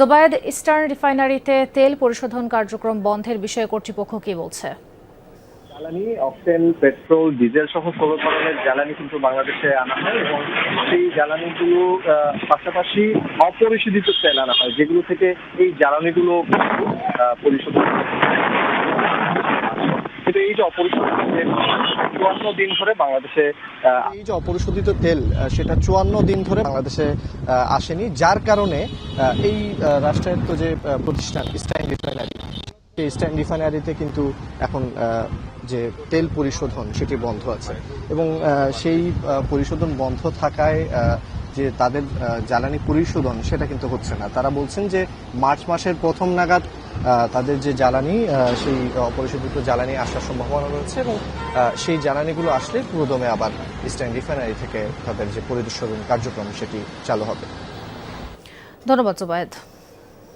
Zobayed, eastern রিফাইনারিতে তেল পরিশোধন কার্যক্রম বন্ধের বিষয়ে কর্তৃপক্ষ কি বলছে? জ্বালানি, অকটেন, পেট্রোল, ডিজেল সহ 16 ধরনের জ্বালানি কিন্তু বাংলাদেশে আনা হয় এবং সেই জ্বালানিগুলো পাশাপাশি অপরিশোধিত তেল আনা হয়, যেগুলো থেকে এই জ্বালানিগুলো পরিশোধন। কিন্তু এই যে অপরিশোধিত তেল 54 দিন ধরে বাংলাদেশে অপরিশোধিত তেল সেটা 54 দিন ধরে বাংলাদেশে আসেনি, যার কারণে এই রাষ্ট্রায়ত্ত যে প্রতিষ্ঠান ইস্টার্ন রিফাইনারি, সেই ইস্টার্ন রিফাইনারিতে কিন্তু এখন যে তেল পরিশোধন সেটি বন্ধ আছে এবং সেই পরিশোধন বন্ধ থাকায় যে তাদের জ্বালানি পরিশোধন সেটা কিন্তু হচ্ছে না। তারা বলছেন যে মার্চ মাসের প্রথম নাগাদ তাদের যে জ্বালানি, সেই অপরিশোধিত জ্বালানি আসার সম্ভাবনা রয়েছে এবং সেই জ্বালানিগুলো আসলে পুরোদমে আবার ইস্টার্ন রিফাইনারি থেকে তাদের যে পরিশোধন কার্যক্রম সেটি চালু হবে। ধন্যবাদ জোবায়েদ।